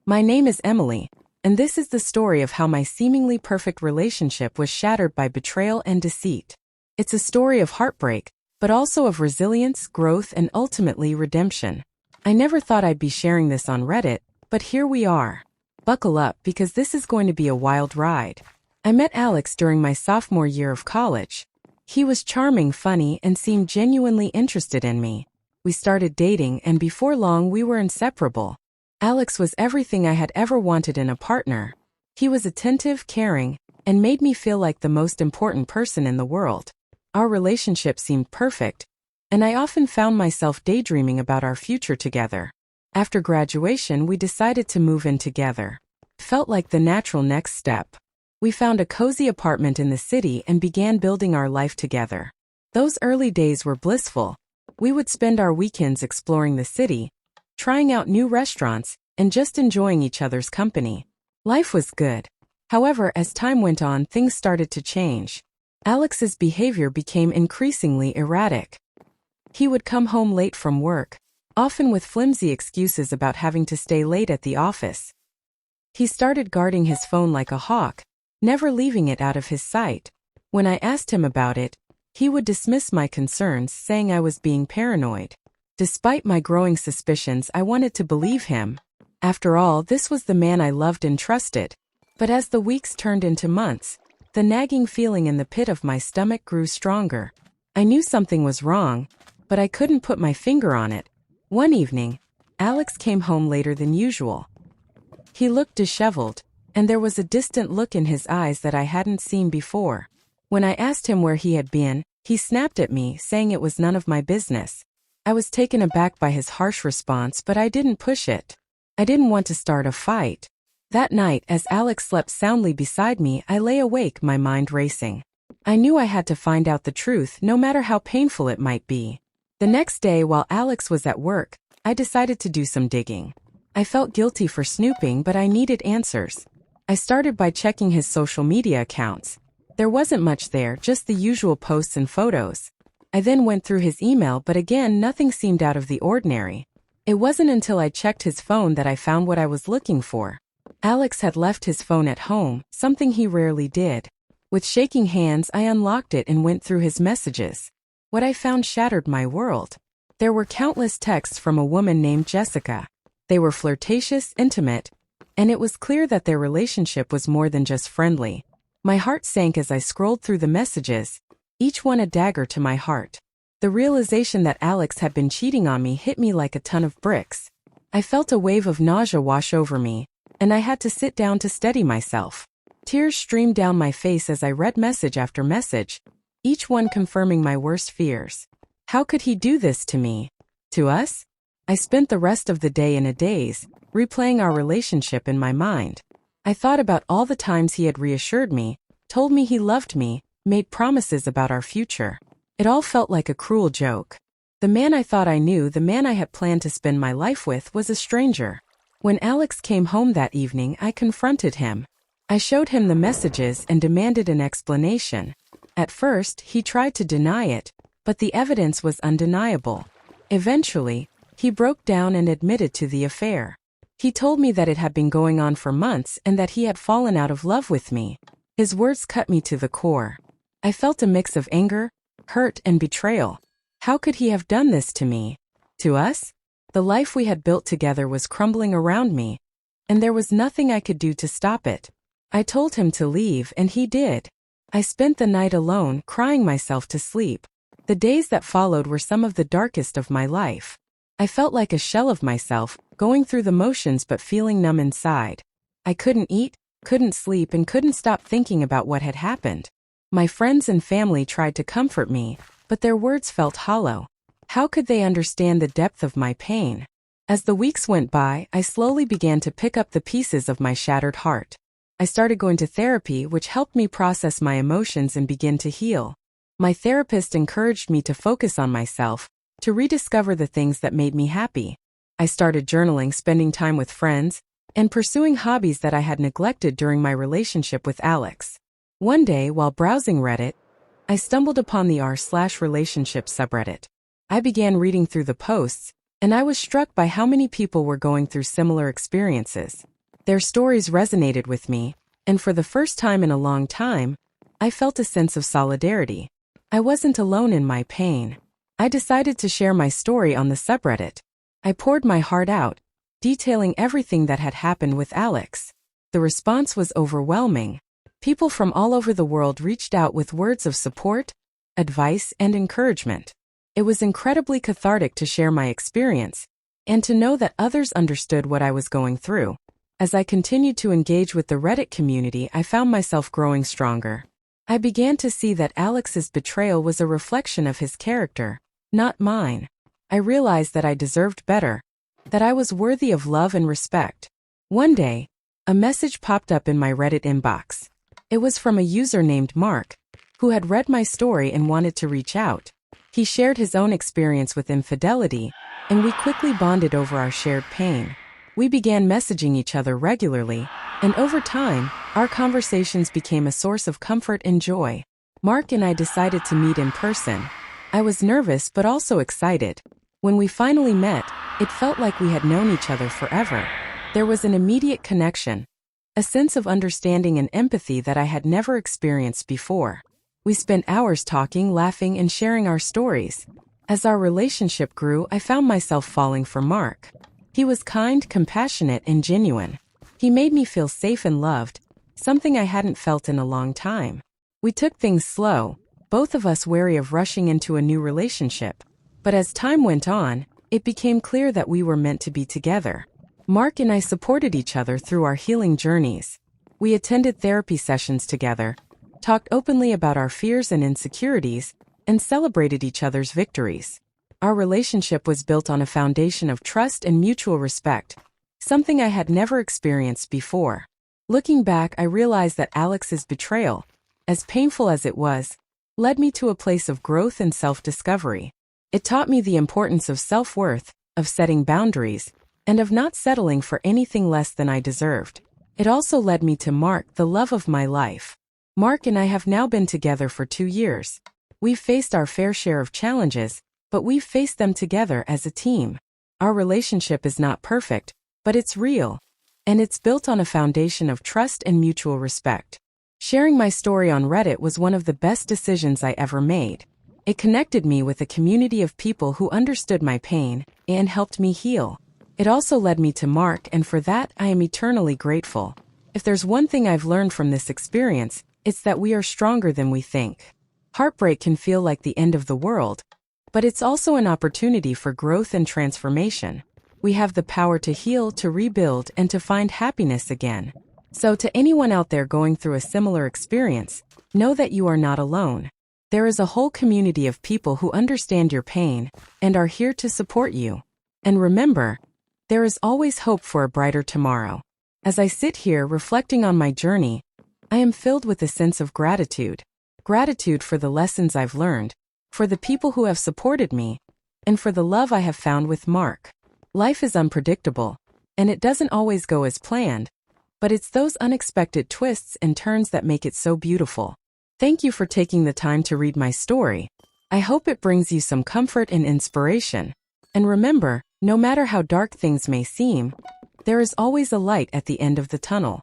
My name is Emily, and this is the story of how my seemingly perfect relationship was shattered by betrayal and deceit. It's a story of heartbreak, but also of resilience, growth, and ultimately redemption. I never thought I'd be sharing this on Reddit, but here we are. Buckle up because this is going to be a wild ride. I met Alex during my sophomore year of college. He was charming, funny, and seemed genuinely interested in me. We started dating, and before long we were inseparable. Alex was everything I had ever wanted in a partner. He was attentive, caring, and made me feel like the most important person in the world. Our relationship seemed perfect, and I often found myself daydreaming about our future together. After graduation, we decided to move in together. It felt like the natural next step. We found a cozy apartment in the city and began building our life together. Those early days were blissful. We would spend our weekends exploring the city, trying out new restaurants, and just enjoying each other's company. Life was good. However, as time went on, things started to change. Alex's behavior became increasingly erratic. He would come home late from work, often with flimsy excuses about having to stay late at the office. He started guarding his phone like a hawk, never leaving it out of his sight. When I asked him about it, he would dismiss my concerns, saying I was being paranoid. Despite my growing suspicions, I wanted to believe him. After all, this was the man I loved and trusted. But as the weeks turned into months, the nagging feeling in the pit of my stomach grew stronger. I knew something was wrong, but I couldn't put my finger on it. One evening, Alex came home later than usual. He looked disheveled, and there was a distant look in his eyes that I hadn't seen before. When I asked him where he had been, he snapped at me, saying it was none of my business. I was taken aback by his harsh response, but I didn't push it. I didn't want to start a fight. That night, as Alex slept soundly beside me, I lay awake, my mind racing. I knew I had to find out the truth, no matter how painful it might be. The next day, while Alex was at work, I decided to do some digging. I felt guilty for snooping, but I needed answers. I started by checking his social media accounts. There wasn't much there, just the usual posts and photos. I then went through his email, but again, nothing seemed out of the ordinary. It wasn't until I checked his phone that I found what I was looking for. Alex had left his phone at home, something he rarely did. With shaking hands, I unlocked it and went through his messages. What I found shattered my world. There were countless texts from a woman named Jessica. They were flirtatious, intimate, and it was clear that their relationship was more than just friendly. My heart sank as I scrolled through the messages, each one a dagger to my heart. The realization that Alex had been cheating on me hit me like a ton of bricks. I felt a wave of nausea wash over me, and I had to sit down to steady myself. Tears streamed down my face as I read message after message, each one confirming my worst fears. How could he do this to me? To us? I spent the rest of the day in a daze, replaying our relationship in my mind. I thought about all the times he had reassured me, told me he loved me, made promises about our future. It all felt like a cruel joke. The man I thought I knew, the man I had planned to spend my life with, was a stranger. When Alex came home that evening, I confronted him. I showed him the messages and demanded an explanation. At first, he tried to deny it, but the evidence was undeniable. Eventually, he broke down and admitted to the affair. He told me that it had been going on for months and that he had fallen out of love with me. His words cut me to the core. I felt a mix of anger, hurt, and betrayal. How could he have done this to me? To us? The life we had built together was crumbling around me, and there was nothing I could do to stop it. I told him to leave, and he did. I spent the night alone, crying myself to sleep. The days that followed were some of the darkest of my life. I felt like a shell of myself, going through the motions but feeling numb inside. I couldn't eat, couldn't sleep, and couldn't stop thinking about what had happened. My friends and family tried to comfort me, but their words felt hollow. How could they understand the depth of my pain? As the weeks went by, I slowly began to pick up the pieces of my shattered heart. I started going to therapy, which helped me process my emotions and begin to heal. My therapist encouraged me to focus on myself, to rediscover the things that made me happy. I started journaling, spending time with friends, and pursuing hobbies that I had neglected during my relationship with Alex. One day, while browsing Reddit, I stumbled upon the r/relationship subreddit. I began reading through the posts, and I was struck by how many people were going through similar experiences. Their stories resonated with me, and for the first time in a long time, I felt a sense of solidarity. I wasn't alone in my pain. I decided to share my story on the subreddit. I poured my heart out, detailing everything that had happened with Alex. The response was overwhelming. People from all over the world reached out with words of support, advice, and encouragement. It was incredibly cathartic to share my experience, and to know that others understood what I was going through. As I continued to engage with the Reddit community, I found myself growing stronger. I began to see that Alex's betrayal was a reflection of his character, not mine. I realized that I deserved better, that I was worthy of love and respect. One day, a message popped up in my Reddit inbox. It was from a user named Mark, who had read my story and wanted to reach out. He shared his own experience with infidelity, and we quickly bonded over our shared pain. We began messaging each other regularly, and over time, our conversations became a source of comfort and joy. Mark and I decided to meet in person. I was nervous but also excited. When we finally met, it felt like we had known each other forever. There was an immediate connection, a sense of understanding and empathy that I had never experienced before. We spent hours talking, laughing, and sharing our stories. As our relationship grew, I found myself falling for Mark. He was kind, compassionate, and genuine. He made me feel safe and loved, something I hadn't felt in a long time. We took things slow, both of us wary of rushing into a new relationship. But as time went on, it became clear that we were meant to be together. Mark and I supported each other through our healing journeys. We attended therapy sessions together, talked openly about our fears and insecurities, and celebrated each other's victories. Our relationship was built on a foundation of trust and mutual respect, something I had never experienced before. Looking back, I realized that Alex's betrayal, as painful as it was, led me to a place of growth and self-discovery. It taught me the importance of self-worth, of setting boundaries, and of not settling for anything less than I deserved. It also led me to Mark, the love of my life. Mark and I have now been together for 2 years. We've faced our fair share of challenges, but we've faced them together as a team. Our relationship is not perfect, but it's real, and it's built on a foundation of trust and mutual respect. Sharing my story on Reddit was one of the best decisions I ever made. It connected me with a community of people who understood my pain and helped me heal. It also led me to Mark, and for that I am eternally grateful. If there's one thing I've learned from this experience, it's that we are stronger than we think. Heartbreak can feel like the end of the world, but it's also an opportunity for growth and transformation. We have the power to heal, to rebuild, and to find happiness again. So to anyone out there going through a similar experience, know that you are not alone. There is a whole community of people who understand your pain and are here to support you. And remember, there is always hope for a brighter tomorrow. As I sit here reflecting on my journey, I am filled with a sense of gratitude. Gratitude for the lessons I've learned, for the people who have supported me, and for the love I have found with Mark. Life is unpredictable, and it doesn't always go as planned, but it's those unexpected twists and turns that make it so beautiful. Thank you for taking the time to read my story. I hope it brings you some comfort and inspiration. And remember, no matter how dark things may seem, there is always a light at the end of the tunnel.